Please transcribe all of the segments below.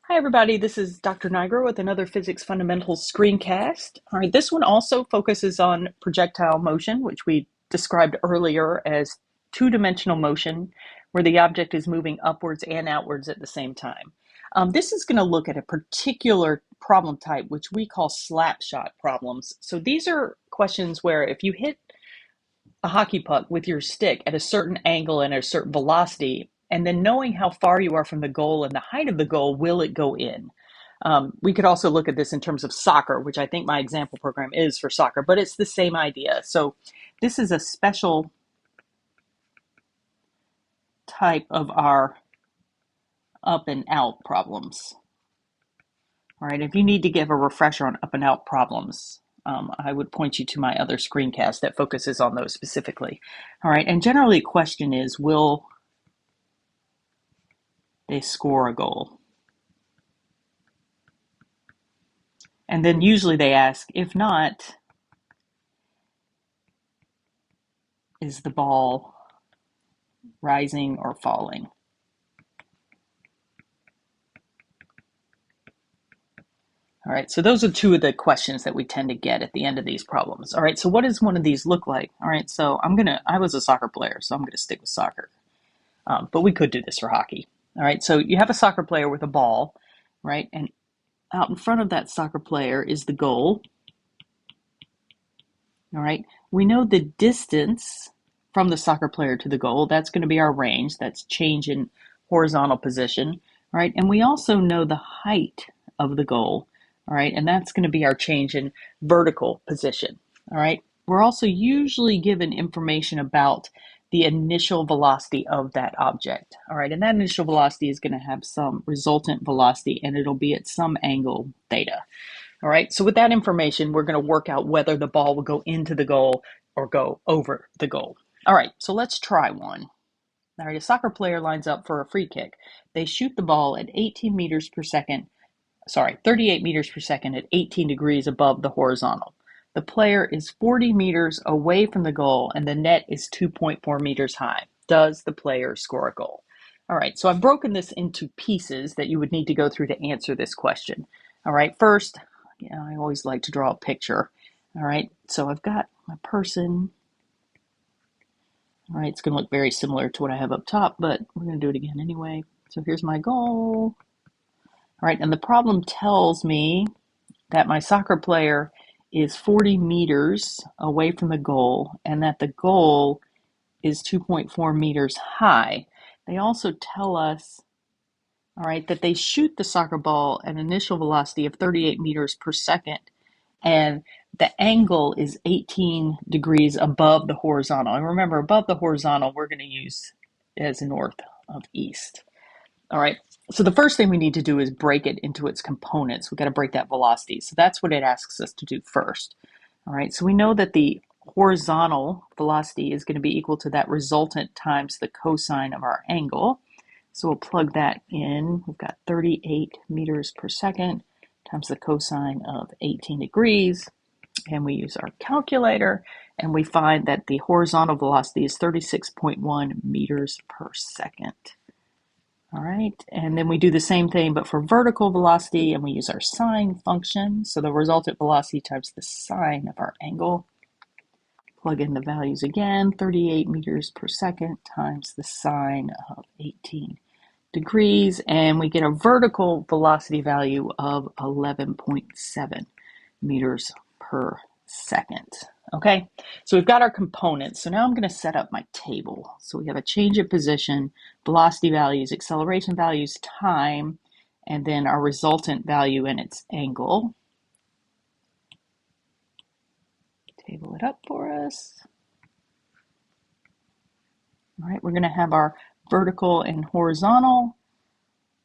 Hi everybody, this is Dr. Niger with another Physics Fundamentals screencast. All right, this one also focuses on projectile motion, which we described earlier as two-dimensional motion, where the object is moving upwards and outwards at the same time. This is going to look at a particular problem type, which we call slapshot problems. So these are questions where if you hit a hockey puck with your stick at a certain angle and a certain velocity, and then knowing how far you are from the goal and the height of the goal, will it go in? We could also look at this in terms of soccer, which I think my example program is for soccer, but it's the same idea. So this is a special type of our up and out problems. All right, if you need to give a refresher on up and out problems, I would point you to my other screencast that focuses on those specifically. All right, and generally the question is, will they score a goal? And then usually they ask, if not, is the ball rising or falling? All right, so those are two of the questions that we tend to get at the end of these problems. All right, so what does one of these look like? All right, so I was a soccer player, so I'm gonna stick with soccer. But we could do this for hockey. All right, so you have a soccer player with a ball, right? And out in front of that soccer player is the goal. All right, we know the distance from the soccer player to the goal. That's going to be our range. That's change in horizontal position. All right, and we also know the height of the goal. All right, and that's going to be our change in vertical position. All right, we're also usually given information about the initial velocity of that object. All right, and that initial velocity is going to have some resultant velocity, and it'll be at some angle theta. All right, so with that information, we're going to work out whether the ball will go into the goal or go over the goal. All right, so let's try one. All right, a soccer player lines up for a free kick. They shoot the ball at 38 meters per second at 18 degrees above the horizontal. The player is 40 meters away from the goal and the net is 2.4 meters high. Does the player score a goal? All right, so I've broken this into pieces that you would need to go through to answer this question. All right, first, I always like to draw a picture. All right, so I've got my person. All right, it's going to look very similar to what I have up top, but we're going to do it again anyway. So here's my goal. All right, and the problem tells me that my soccer player is 40 meters away from the goal and that the goal is 2.4 meters high. They also tell us, all right, that they shoot the soccer ball at an initial velocity of 38 meters per second, and the angle is 18 degrees above the horizontal. And remember, above the horizontal, we're going to use as north of east. All right, so the first thing we need to do is break it into its components. We've got to break that velocity. So that's what it asks us to do first. All right, so we know that the horizontal velocity is going to be equal to that resultant times the cosine of our angle. So we'll plug that in. We've got 38 meters per second times the cosine of 18 degrees. And we use our calculator, and we find that the horizontal velocity is 36.1 meters per second. All right, and then we do the same thing, but for vertical velocity, and we use our sine function. So the resultant velocity times the sine of our angle. Plug in the values again, 38 meters per second times the sine of 18 degrees, and we get a vertical velocity value of 11.7 meters per second. Okay, so we've got our components. So now I'm going to set up my table. So we have a change in position, velocity values, acceleration values, time, and then our resultant value and its angle. Table it up for us. All right, we're going to have our vertical and horizontal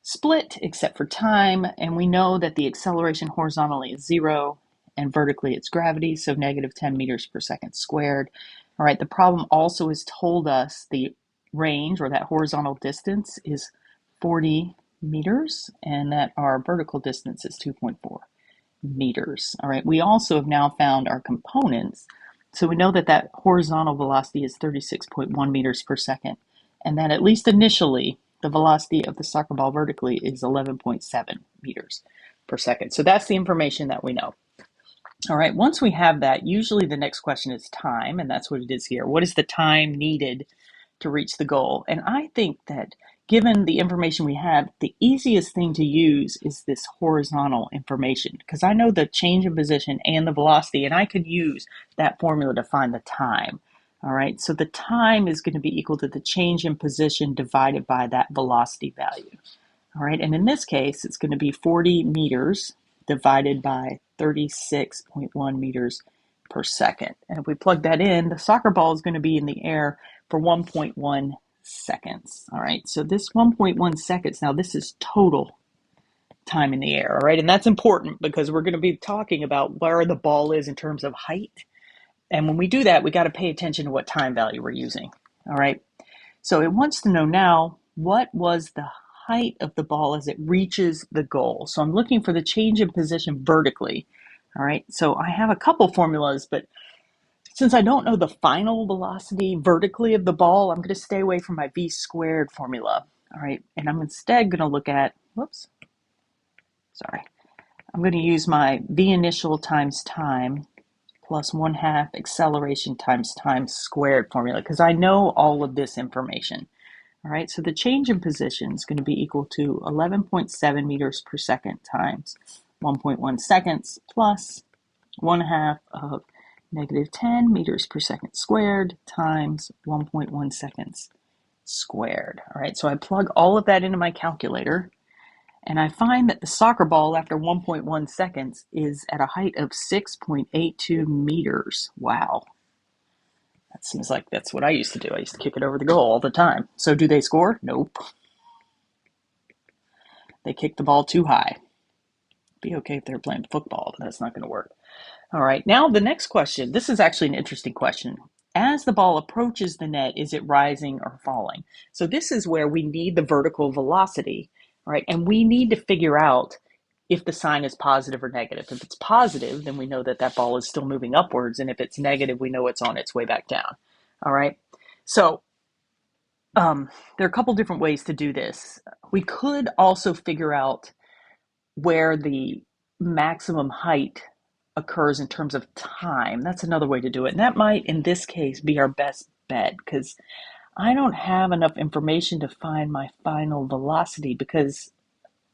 split except for time, and we know that the acceleration horizontally is 0 and vertically it's gravity, so negative 10 meters per second squared. All right, the problem also has told us the range, or that horizontal distance, is 40 meters and that our vertical distance is 2.4 meters. All right, we also have now found our components. So we know that that horizontal velocity is 36.1 meters per second, and that at least initially the velocity of the soccer ball vertically is 11.7 meters per second. So that's the information that we know. All right, once we have that, usually the next question is time, and that's what it is here. What is the time needed to reach the goal? And I think that given the information we have, the easiest thing to use is this horizontal information, because I know the change in position and the velocity, and I could use that formula to find the time. All right, so the time is going to be equal to the change in position divided by that velocity value. All right, and in this case, it's going to be 40 meters divided by 36.1 meters per second. And if we plug that in, the soccer ball is going to be in the air for 1.1 seconds. All right, so this 1.1 seconds, now this is total time in the air. All right, and that's important because we're going to be talking about where the ball is in terms of height. And when we do that, we got to pay attention to what time value we're using. All right, so it wants to know now, what was the height of the ball as it reaches the goal? So I'm looking for the change in position vertically. All right, so I have a couple formulas, but since I don't know the final velocity vertically of the ball, I'm going to stay away from my v squared formula. All right, and I'm instead going to look at, I'm going to use my v initial times time plus 1/2 acceleration times time squared formula, because I know all of this information. All right, so the change in position is going to be equal to 11.7 meters per second times 1.1 seconds plus 1/2 of -10 meters per second squared times 1.1 seconds squared. All right, so I plug all of that into my calculator, and I find that the soccer ball after 1.1 seconds is at a height of 6.82 meters. Wow. That seems like that's what I used to do. I used to kick it over the goal all the time. So do they score? Nope. They kick the ball too high. Be okay if they're playing football, but that's not going to work. All right, now the next question. This is actually an interesting question. As the ball approaches the net, is it rising or falling? So this is where we need the vertical velocity, right? And we need to figure out if the sign is positive or negative. If it's positive, then we know that that ball is still moving upwards. And if it's negative, we know it's on its way back down. All right. So there are a couple different ways to do this. We could also figure out where the maximum height occurs in terms of time. That's another way to do it. And that might, in this case, be our best bet, because I don't have enough information to find my final velocity, because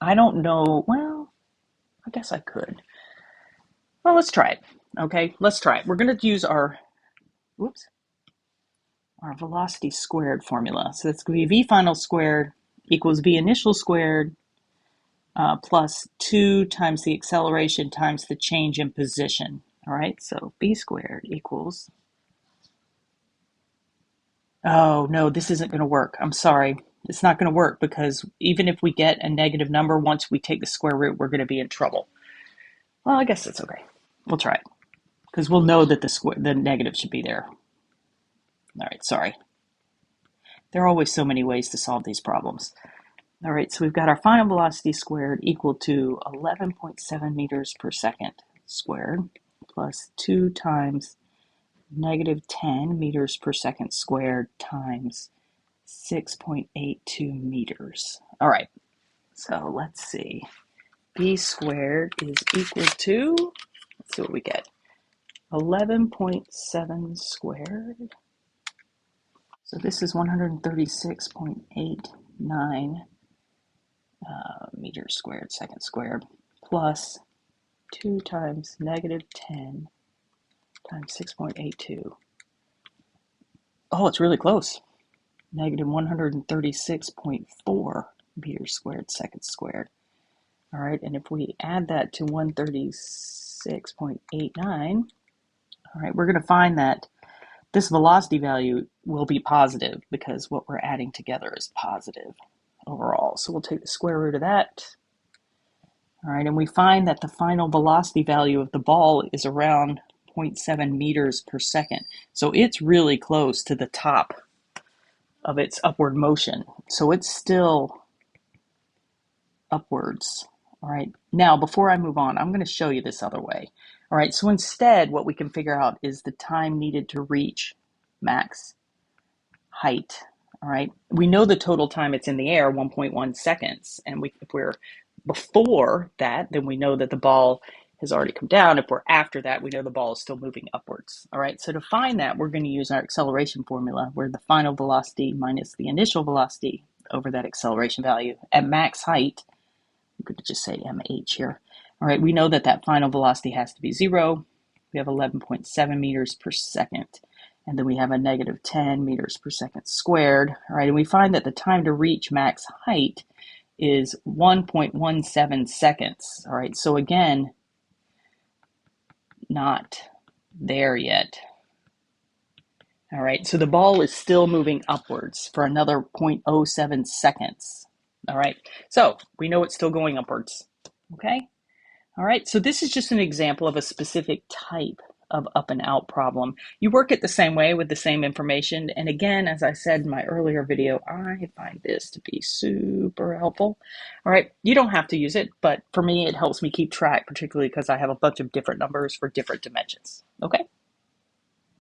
I don't know. Well, I guess I could. Well, let's try it. Okay, let's try it. We're going to use our velocity squared formula. So that's going to be v final squared equals v initial squared plus 2 times the acceleration times the change in position. All right, so v squared equals, oh no, this isn't going to work. I'm sorry. It's not going to work, because even if we get a negative number, once we take the square root, we're going to be in trouble. Well, I guess it's okay. We'll try it, because we'll know that the negative should be there. All right, sorry. There are always so many ways to solve these problems. All right, so we've got our final velocity squared equal to 11.7 meters per second squared plus 2 times -10 meters per second squared times 6.82 meters. All right, so let's see. B squared is equal to, let's see what we get, 11.7 squared. So this is 136.89 meters squared, second squared, plus 2 times -10 times 6.82. Oh, it's really close. -136.4 meters squared, second squared. All right, and if we add that to 136.89, all right, we're going to find that this velocity value will be positive, because what we're adding together is positive overall. So we'll take the square root of that. All right, and we find that the final velocity value of the ball is around 0.7 meters per second. So it's really close to the top of its upward motion. So it's still upwards. All right, now before I move on, I'm going to show you this other way. All right, so instead what we can figure out is the time needed to reach max height. All right. We know the total time it's in the air, 1.1 seconds. And if we're before that, then we know that the ball has already come down. If we're after that, we know the ball is still moving upwards. All right. So to find that, we're going to use our acceleration formula, where the final velocity minus the initial velocity over that acceleration value at max height. We could just say mh here. All right. We know that that final velocity has to be 0. We have 11.7 meters per second. And then we have a negative 10 meters per second squared. All right, and we find that the time to reach max height is 1.17 seconds. All right, so again, not there yet. All right, so the ball is still moving upwards for another 0.07 seconds. All right, so we know it's still going upwards. Okay, all right, so this is just an example of a specific type of up and out problem. You work it the same way with the same information. And again, as I said in my earlier video, I find this to be super helpful. All right, you don't have to use it, but for me, it helps me keep track, particularly because I have a bunch of different numbers for different dimensions. Okay.